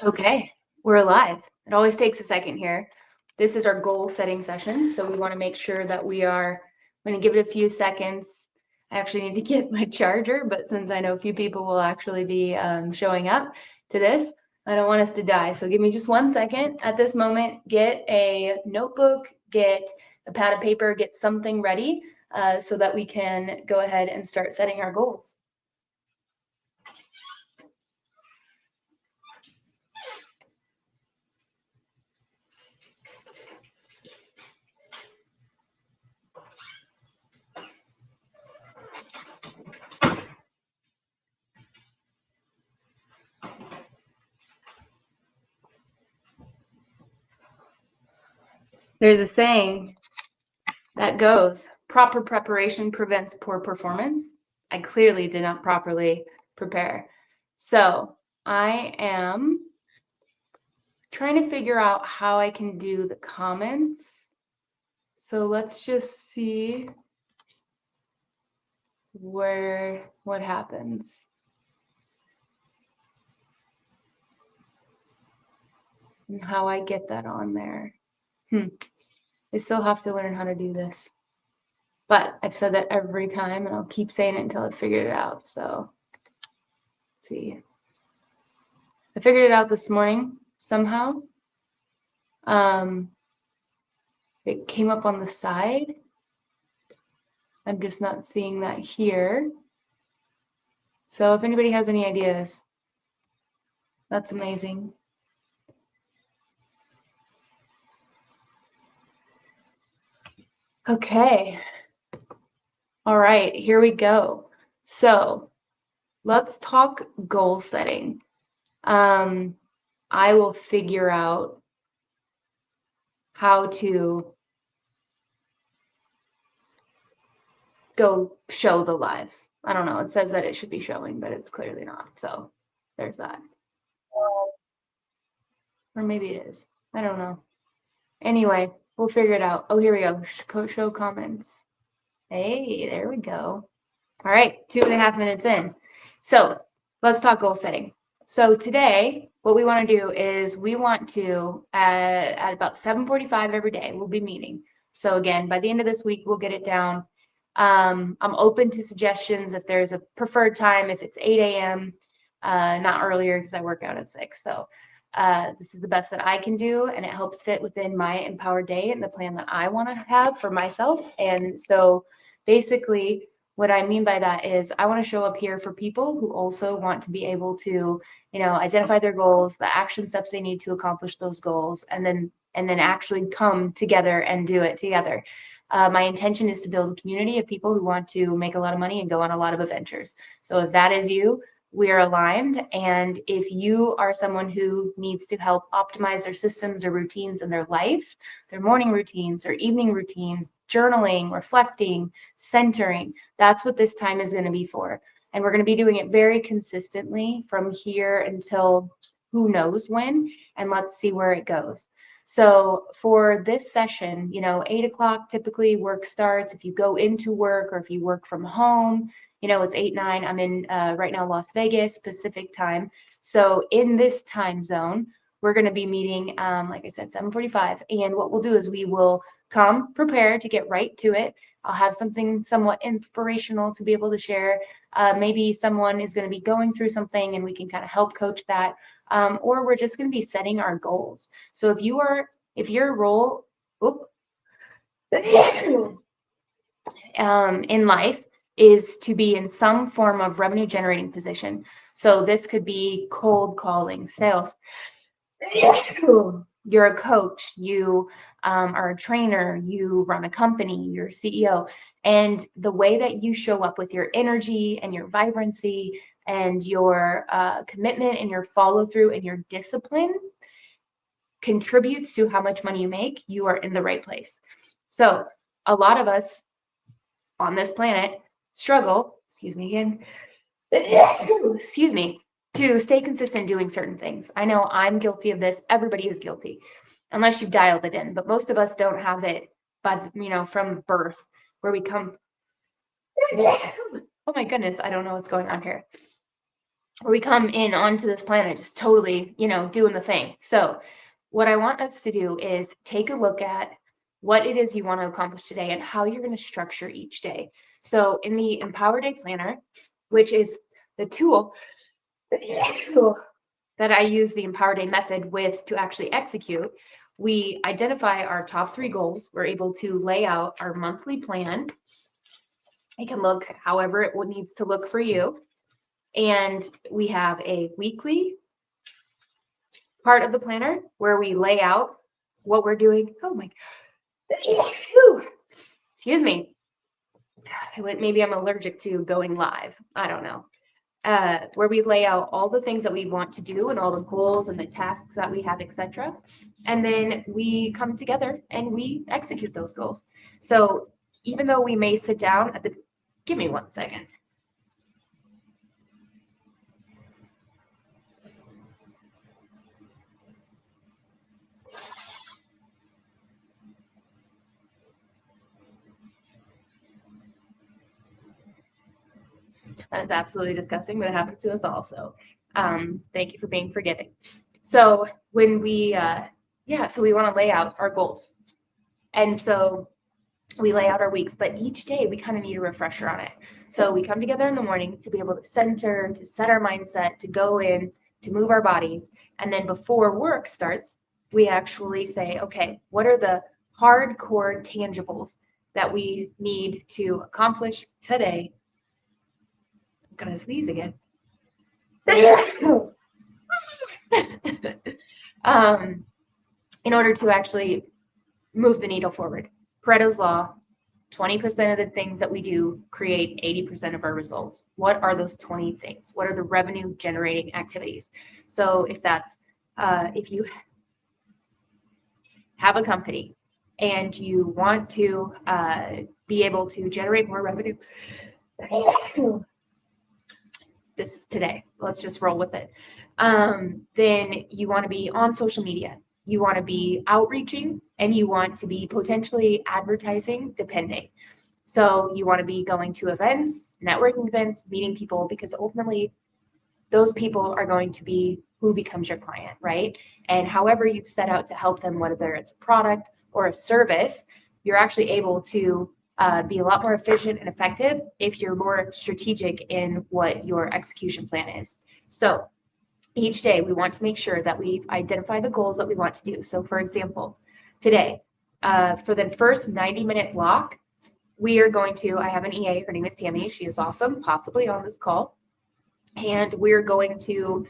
Okay, we're live. It always takes a second here. This is our goal setting session, so we want to make sure that I'm going to give it a few seconds. I actually need to get my charger, but since I know a few people will actually be showing up to this, I don't want us to die. So give me just 1 second. At this moment, get a notebook, get a pad of paper, get something ready so that we can go ahead and start setting our goals. There's a saying that goes, proper preparation prevents poor performance. I clearly did not properly prepare. So I am trying to figure out how I can do the comments. So let's just see what happens. And how I get that on there. I still have to learn how to do this. But I've said that every time and I'll keep saying it until I've figured it out. So let's see. I figured it out this morning somehow. It came up on the side. I'm just not seeing that here. So if anybody has any ideas, that's amazing. Okay. All right, here we go. So let's talk goal setting. I will figure out how to go show the lives. I don't know. It says that it should be showing, but it's clearly not. So there's that. Or maybe it is. I don't know. Anyway, we'll figure it out. Oh, here we go. Show comments. Hey, there we go. All right, 2.5 minutes in. So let's talk goal setting. So today, what we want to do is we want to, at about 7:45 every day, we'll be meeting. So again, by the end of this week, we'll get it down. I'm open to suggestions if there's a preferred time, if it's 8 a.m., not earlier because I work out at 6. So this is the best that I can do, and it helps fit within my empowered day and the plan that I want to have for myself. And so basically, what I mean by that is I want to show up here for people who also want to be able to, identify their goals, the action steps they need to accomplish those goals, and then actually come together and do it together. My intention is to build a community of people who want to make a lot of money and go on a lot of adventures. So if that is you, we are aligned. And if you are someone who needs to help optimize their systems or routines in their life, their morning routines or evening routines, journaling, reflecting, centering, that's what this time is going to be for. And we're going to be doing it very consistently from here until who knows when, and let's see where it goes. So for this session, 8 o'clock typically work starts. If you go into work or if you work from home, it's 8, 9. I'm in right now Las Vegas Pacific time. So in this time zone, we're going to be meeting, like I said, 7:45. And what we'll do is we will come prepared to get right to it. I'll have something somewhat inspirational to be able to share. Maybe someone is going to be going through something and we can kind of help coach that. Or we're just going to be setting our goals. So if your role in life is to be in some form of revenue generating position. So this could be cold calling, sales. You're a coach, you are a trainer, you run a company, you're a CEO. And the way that you show up with your energy and your vibrancy and your commitment and your follow through and your discipline contributes to how much money you make, you are in the right place. So a lot of us on this planet struggle, excuse me again, excuse me, to stay consistent doing certain things. I know I'm guilty of this. Everybody is guilty, unless you've dialed it in. But most of us don't have it from birth, where we come. Oh my goodness, I don't know what's going on here. where we come in onto this planet just totally, doing the thing. So what I want us to do is take a look at what it is you want to accomplish today and how you're going to structure each day. So in the Empower Day Planner, which is the tool that I use the Empower Day method with to actually execute, we identify our top 3 goals. We're able to lay out our monthly plan. It can look however it needs to look for you. And we have a weekly part of the planner where we lay out what we're doing. Oh my, excuse me. Maybe I'm allergic to going live. I don't know. Where we lay out all the things that we want to do and all the goals and the tasks that we have, etc. And then we come together and we execute those goals. So even though we may sit down give me 1 second. That is absolutely disgusting, but it happens to us all. So thank you for being forgiving. So when we, so we want to lay out our goals. And so we lay out our weeks, but each day we kind of need a refresher on it. So we come together in the morning to be able to center, to set our mindset, to go in, to move our bodies. And then before work starts, we actually say, okay, what are the hardcore tangibles that we need to accomplish today? I'm going to sneeze again. In order to actually move the needle forward. Pareto's Law, 20% of the things that we do create 80% of our results. What are those 20 things? What are the revenue generating activities? So if that's, if you have a company and you want to be able to generate more revenue, this is today, let's just roll with it. Then you want to be on social media. You want to be outreaching and you want to be potentially advertising, depending. So you want to be going to events, networking events, meeting people, because ultimately those people are going to be who becomes your client, right? And however you've set out to help them, whether it's a product or a service, you're actually able to be a lot more efficient and effective if you're more strategic in what your execution plan is. So each day we want to make sure that we identify the goals that we want to do. So for example, today, for the first 90-minute block, we are going to, I have an EA, her name is Tammy, she is awesome, possibly on this call. And we're going to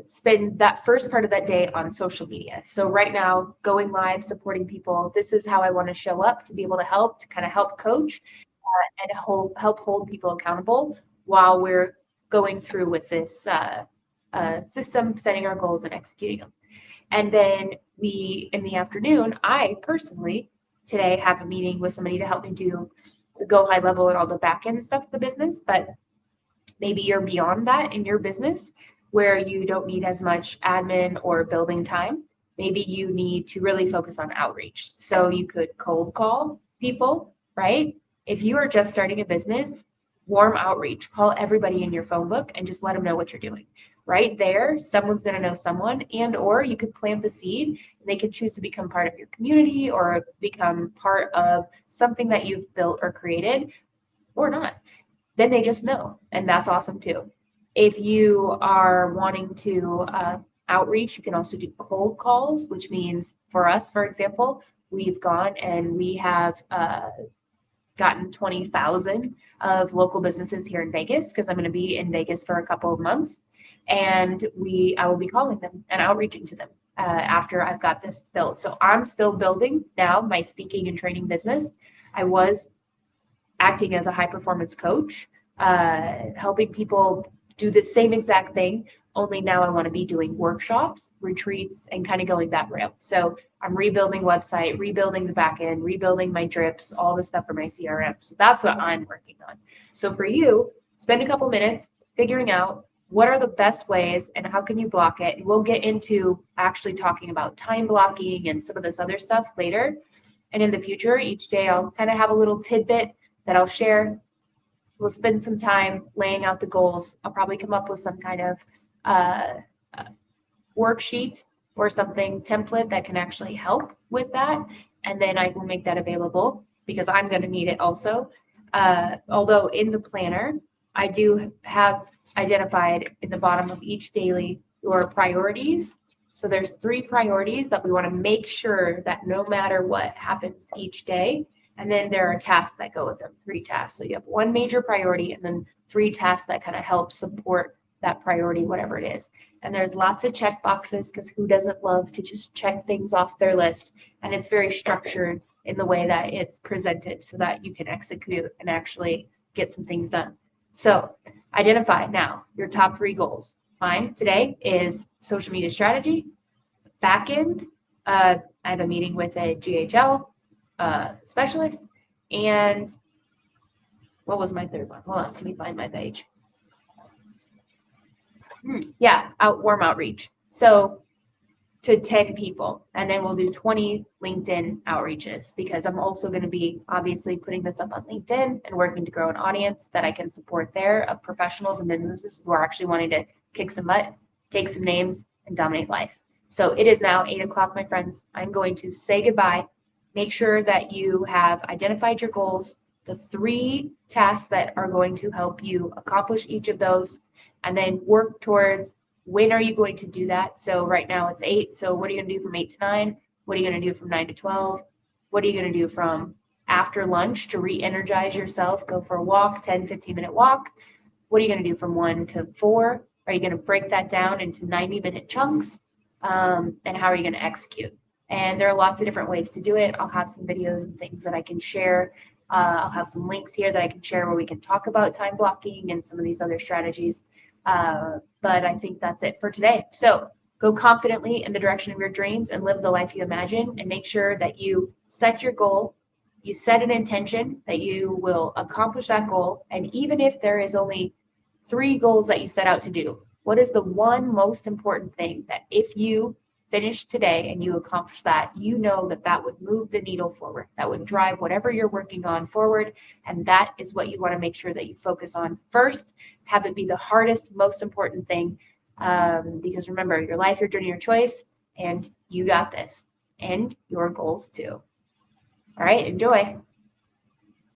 spend that first part of that day on social media. So right now, going live, supporting people, this is how I want to show up to be able to help, to kind of help coach and help hold people accountable while we're going through with this system, setting our goals and executing them. And then we, in the afternoon, I personally today have a meeting with somebody to help me do the go high level and all the back end stuff of the business. But maybe you're beyond that in your business where you don't need as much admin or building time. Maybe you need to really focus on outreach. So you could cold call people, right? If you are just starting a business, warm outreach, call everybody in your phone book and just let them know what you're doing. Right there, someone's going to know someone, and or you could plant the seed and they could choose to become part of your community or become part of something that you've built or created or not. Then they just know, and that's awesome too. If you are wanting to outreach, you can also do cold calls, which means for us, for example, we've gone and we have gotten 20,000 of local businesses here in Vegas because I'm going to be in Vegas for a couple of months. And I will be calling them and outreaching to them after I've got this built. So I'm still building now my speaking and training business. I was acting as a high performance coach, helping people do the same exact thing, only now I want to be doing workshops, retreats, and kind of going that route. So I'm rebuilding website, rebuilding the back end, rebuilding my drips, all the stuff for my CRM. So that's what I'm working on. So for you, spend a couple minutes figuring out what are the best ways and how can you block it. We'll get into actually talking about time blocking and some of this other stuff later. And in the future, each day I'll kind of have a little tidbit that I'll share we'll spend some time laying out the goals. I'll probably come up with some kind of uh, worksheet or something template that can actually help with that. And then I will make that available because I'm going to need it also. Although in the planner, I do have identified in the bottom of each daily your priorities. So there's 3 priorities that we want to make sure that no matter what happens each day. And then there are tasks that go with them, 3 tasks. So you have 1 major priority and then 3 tasks that kind of help support that priority, whatever it is. And there's lots of check boxes because who doesn't love to just check things off their list? And it's very structured in the way that it's presented so that you can execute and actually get some things done. So identify now your top 3 goals. Mine today is social media strategy, backend. I have a meeting with a GHL specialist, and what was my third one? Hold on, let me find my page. Yeah, warm outreach. So to 10 people, and then we'll do 20 LinkedIn outreaches because I'm also going to be obviously putting this up on LinkedIn and working to grow an audience that I can support there of professionals and businesses who are actually wanting to kick some butt, take some names, and dominate life. So it is now 8 o'clock, my friends. I'm going to say goodbye. Make sure that you have identified your goals, the 3 tasks that are going to help you accomplish each of those, and then work towards when are you going to do that. So right now it's 8. So what are you going to do from 8 to 9? What are you going to do from 9 to 12? What are you going to do from after lunch to re-energize yourself? Go for a walk, 10, 15-minute walk. What are you going to do from 1 to 4? Are you going to break that down into 90-minute chunks? And how are you going to execute? And there are lots of different ways to do it. I'll have some videos and things that I can share. I'll have some links here that I can share where we can talk about time blocking and some of these other strategies. But I think that's it for today. So go confidently in the direction of your dreams and live the life you imagine, and make sure that you set your goal. You set an intention that you will accomplish that goal. And even if there is only 3 goals that you set out to do, what is the one most important thing that if you finish today and you accomplish that, you know that that would move the needle forward, that would drive whatever you're working on forward. And that is what you want to make sure that you focus on first. Have it be the hardest, most important thing. Because remember, your life, your journey, your choice, and you got this, and your goals too. All right, enjoy.